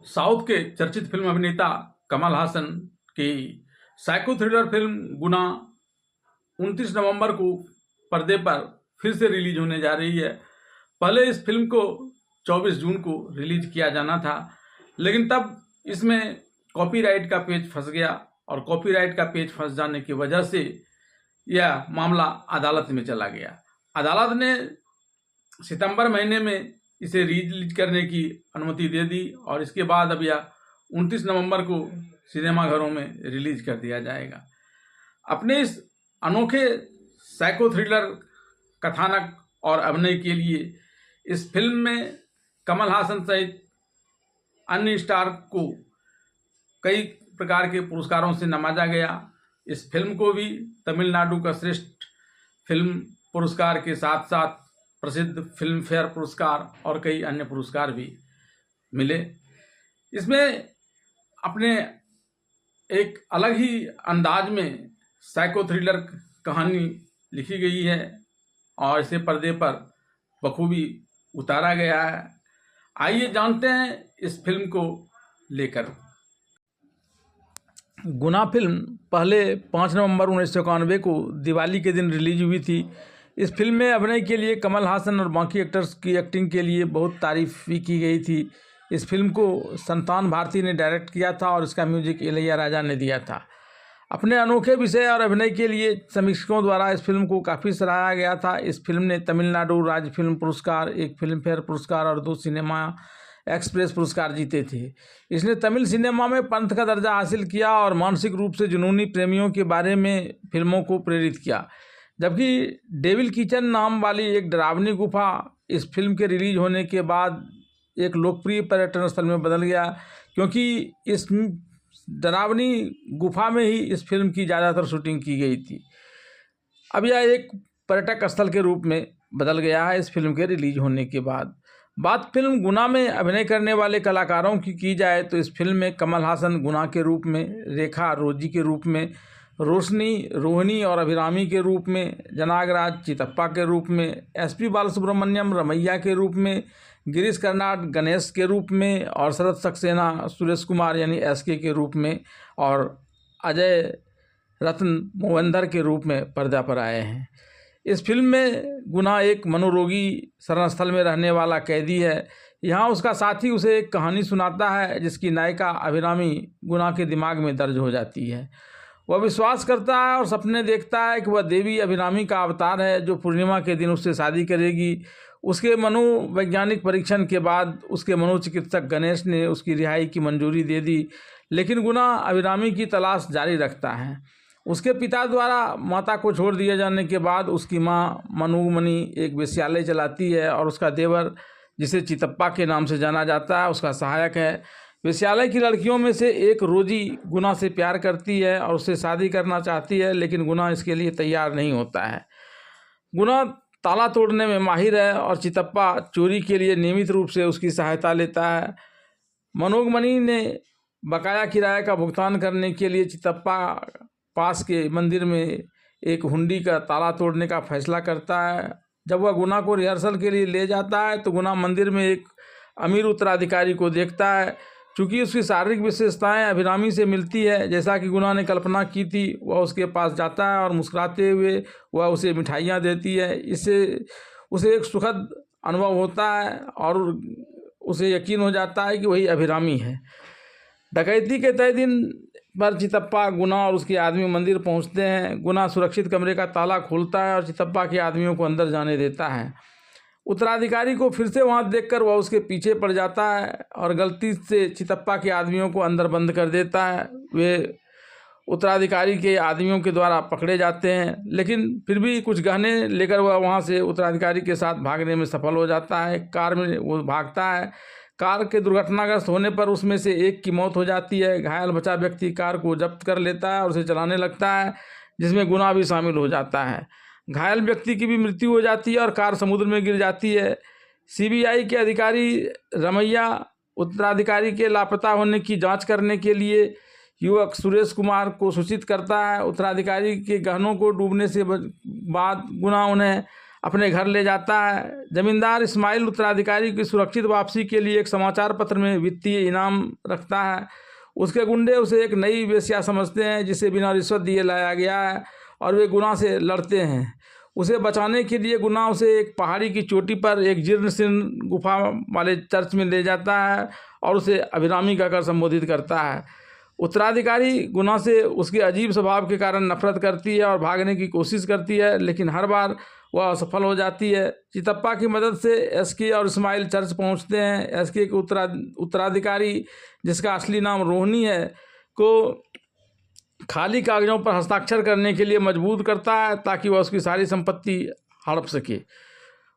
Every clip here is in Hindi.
साउथ के चर्चित फिल्म अभिनेता कमल हासन की साइको थ्रिलर फिल्म गुना 29 नवंबर को पर्दे पर फिर से रिलीज होने जा रही है। पहले इस फिल्म को 24 जून को रिलीज किया जाना था, लेकिन तब इसमें कॉपीराइट का पेच फंस गया और कॉपीराइट का पेच फंस जाने की वजह से यह मामला अदालत में चला गया। अदालत ने सितंबर महीने में इसे रिलीज करने की अनुमति दे दी और इसके बाद अब यह 29 नवंबर को सिनेमाघरों में रिलीज कर दिया जाएगा। अपने इस अनोखे साइको थ्रिलर कथानक और अभिनय के लिए इस फिल्म में कमल हासन सहित अन्य स्टार को कई प्रकार के पुरस्कारों से नवाजा गया। इस फिल्म को भी तमिलनाडु का श्रेष्ठ फिल्म पुरस्कार के साथ साथ प्रसिद्ध फिल्म फेयर पुरस्कार और कई अन्य पुरस्कार भी मिले। इसमें अपने एक अलग ही अंदाज में साइको थ्रिलर कहानी लिखी गई है और इसे पर्दे पर बखूबी उतारा गया है। आइए जानते हैं इस फिल्म को लेकर। गुना फिल्म पहले 5 नवंबर 1991 को दिवाली के दिन रिलीज हुई थी। इस फिल्म में अभिनय के लिए कमल हासन और बाकी एक्टर्स की एक्टिंग के लिए बहुत तारीफ भी की गई थी। इस फिल्म को संतान भारती ने डायरेक्ट किया था और इसका म्यूजिक इलैयाराजा ने दिया था। अपने अनोखे विषय और अभिनय के लिए समीक्षकों द्वारा इस फिल्म को काफ़ी सराहा गया था। इस फिल्म ने तमिलनाडु राज्य फिल्म पुरस्कार, 1 फिल्म फेयर पुरस्कार और 2 सिनेमा एक्सप्रेस पुरस्कार जीते थे। इसने तमिल सिनेमा में पंथ का दर्जा हासिल किया और मानसिक रूप से जुनूनी प्रेमियों के बारे में फिल्मों को प्रेरित किया। जबकि डेविल किचन नाम वाली एक डरावनी गुफा इस फिल्म के रिलीज होने के बाद एक लोकप्रिय पर्यटन स्थल में बदल गया, क्योंकि इस डरावनी गुफा में ही इस फिल्म की ज़्यादातर शूटिंग की गई थी। अब यह एक पर्यटक स्थल के रूप में बदल गया है इस फिल्म के रिलीज होने के बाद। बात फिल्म गुना में अभिनय करने वाले कलाकारों की जाए तो इस फिल्म में कमल हासन गुना के रूप में, रेखा रोजी के रूप में, रोशनी रोहिणी और अभिरामी के रूप में, जनागराज चितप्पा के रूप में, एसपी बालसुब्रमण्यम रमैया के रूप में, गिरीश कर्नाड गणेश के रूप में और शरद सक्सेना सुरेश कुमार यानी एसके के रूप में और अजय रत्न मोवेंदर के रूप में पर्दा पर आए हैं। इस फिल्म में गुना एक मनोरोगी शरण स्थल में रहने वाला कैदी है। यहाँ उसका साथी उसे एक कहानी सुनाता है जिसकी नायिका अभिरामी गुना के दिमाग में दर्ज हो जाती है। वह विश्वास करता है और सपने देखता है कि वह देवी अभिरामी का अवतार है जो पूर्णिमा के दिन उससे शादी करेगी। उसके मनोवैज्ञानिक परीक्षण के बाद उसके मनोचिकित्सक गणेश ने उसकी रिहाई की मंजूरी दे दी, लेकिन गुना अभिरामी की तलाश जारी रखता है। उसके पिता द्वारा माता को छोड़ दिए जाने के बाद उसकी माँ मनोगमनी एक वेश्यालय चलाती है और उसका देवर, जिसे चितप्पा के नाम से जाना जाता है, उसका सहायक है। वेश्यालय की लड़कियों में से एक रोजी गुना से प्यार करती है और उससे शादी करना चाहती है, लेकिन गुना इसके लिए तैयार नहीं होता है। गुना ताला तोड़ने में माहिर है और चितप्पा चोरी के लिए नियमित रूप से उसकी सहायता लेता है। मनोगमनी ने बकाया किराए का भुगतान करने के लिए चितप्पा पास के मंदिर में एक हुंडी का ताला तोड़ने का फैसला करता है। जब वह गुना को रिहर्सल के लिए ले जाता है तो गुना मंदिर में एक अमीर उत्तराधिकारी को देखता है। चूँकि उसकी शारीरिक विशेषताएं अभिरामी से मिलती है जैसा कि गुना ने कल्पना की थी, वह उसके पास जाता है और मुस्कुराते हुए वह उसे मिठाइयाँ देती है। इससे उसे एक सुखद अनुभव होता है और उसे यकीन हो जाता है कि वही अभिरामी है। डकैती के तय दिन पर चितप्पा, गुना और उसके आदमी मंदिर पहुंचते हैं। गुना सुरक्षित कमरे का ताला खोलता है और चितप्पा के आदमियों को अंदर जाने देता है। उत्तराधिकारी को फिर से वहां देखकर वह उसके पीछे पड़ जाता है और गलती से चितप्पा के आदमियों को अंदर बंद कर देता है। वे उत्तराधिकारी के आदमियों के द्वारा पकड़े जाते हैं, लेकिन फिर भी कुछ गहने लेकर वह वहां से उत्तराधिकारी के साथ भागने में सफल हो जाता है। कार में वो भागता है। कार के दुर्घटनाग्रस्त होने पर उसमें से एक की मौत हो जाती है। घायल बचा व्यक्ति कार को जब्त कर लेता है और उसे चलाने लगता है, जिसमें गुना भी शामिल हो जाता है। घायल व्यक्ति की भी मृत्यु हो जाती है और कार समुद्र में गिर जाती है। सीबीआई के अधिकारी रमैया उत्तराधिकारी के लापता होने की जांच करने के लिए युवक सुरेश कुमार को सूचित करता है। उत्तराधिकारी के गहनों को डूबने से बाद गुना उन्हें अपने घर ले जाता है। जमींदार इस्माइल उत्तराधिकारी की सुरक्षित वापसी के लिए एक समाचार पत्र में वित्तीय इनाम रखता है। उसके गुंडे उसे एक नई वेश्या समझते हैं जिसे बिना रिश्वत दिए लाया गया है और वे गुना से लड़ते हैं। उसे बचाने के लिए गुना उसे एक पहाड़ी की चोटी पर एक जीर्ण शीर्ण गुफा वाले चर्च में ले जाता है और उसे अभिरामी कहकर संबोधित करता है। उत्तराधिकारी गुना से उसके अजीब स्वभाव के कारण नफरत करती है और भागने की कोशिश करती है, लेकिन हर बार वह असफल हो जाती है। चितप्पा की मदद से एसके और इस्माइल चर्च पहुंचते हैं। एसके के उत्तराधिकारी, जिसका असली नाम रोहनी है, को खाली कागजों पर हस्ताक्षर करने के लिए मजबूर करता है ताकि वह उसकी सारी संपत्ति हड़प सके।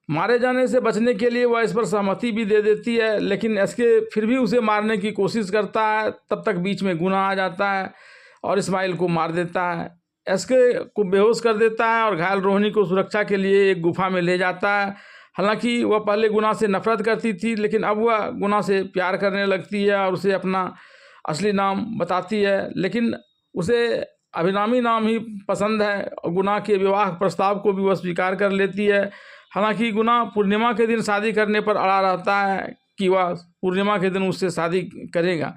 मारे जाने से बचने के लिए वह इस पर सहमति भी दे देती है, लेकिन एसके फिर भी उसे मारने की कोशिश करता है। तब तक बीच में गुना आ जाता है और इस्माइल को मार देता है। एसके को बेहोश कर देता है और घायल रोहिणी को सुरक्षा के लिए एक गुफा में ले जाता है। हालांकि वह पहले गुना से नफरत करती थी, लेकिन अब वह गुना से प्यार करने लगती है और उसे अपना असली नाम बताती है, लेकिन उसे अभिरामी नाम ही पसंद है और गुना के विवाह प्रस्ताव को भी वह स्वीकार कर लेती है। हालांकि गुना पूर्णिमा के दिन शादी करने पर अड़ा रहता है कि वह पूर्णिमा के दिन उससे शादी करेगा।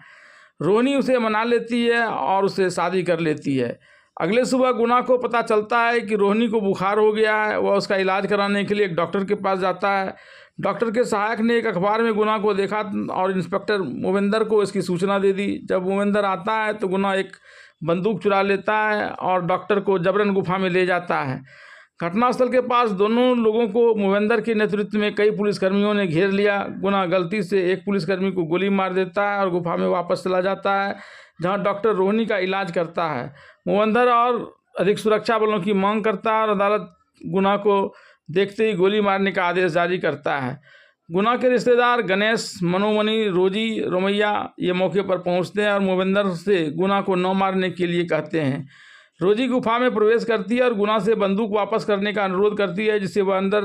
रोहिणी उसे मना लेती है और उससे शादी कर लेती है। अगले सुबह गुना को पता चलता है कि रोहिणी को बुखार हो गया है। वह उसका इलाज कराने के लिए एक डॉक्टर के पास जाता है। डॉक्टर के सहायक ने एक अखबार में गुना को देखा और इंस्पेक्टर मोविंदर को इसकी सूचना दे दी। जब मोविंदर आता है तो गुना एक बंदूक चुरा लेता है और डॉक्टर को जबरन गुफा में ले जाता है। घटनास्थल के पास दोनों लोगों को मोविंदर के नेतृत्व में कई पुलिसकर्मियों ने घेर लिया। गुना गलती से एक पुलिसकर्मी को गोली मार देता है और गुफा में वापस चला जाता है, जहां डॉक्टर रोहिणी का इलाज करता है। मोविंदर और अधिक सुरक्षा बलों की मांग करता है और अदालत गुना को देखते ही गोली मारने का आदेश जारी करता है। गुना के रिश्तेदार गणेश, मनोमणि, रोजी, रोमैया ये मौके पर पहुंचते हैं और मोविंदर से गुना को न मारने के लिए कहते हैं। रोजी गुफा में प्रवेश करती है और गुना से बंदूक वापस करने का अनुरोध करती है, जिसे वह अंदर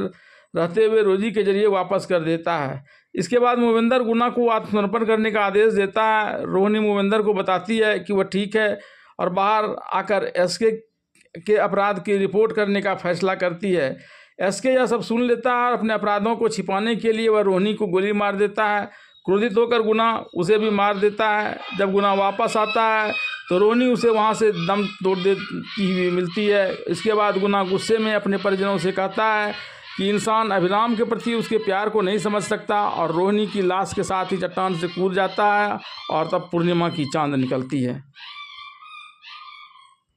रहते हुए रोजी के जरिए वापस कर देता है। इसके बाद मोविंदर गुना को आत्मसमर्पण करने का आदेश देता है। रोहिणी मोविंदर को बताती है कि वह ठीक है और बाहर आकर एसके के अपराध की रिपोर्ट करने का फैसला करती है। एसके यह सब सुन लेता है और अपने अपराधों को छिपाने के लिए वह रोहिणी को गोली मार देता है। क्रोधित होकर गुना उसे भी मार देता है। जब गुना वापस आता है तो रोहिणी उसे वहां से दम तोड़ देती हुई मिलती है। इसके बाद गुना गुस्से में अपने परिजनों से कहता है कि इंसान अभिराम के प्रति उसके प्यार को नहीं समझ सकता और रोहिणी की लाश के साथ ही चट्टान से कूद जाता है और तब पूर्णिमा की चांद निकलती है।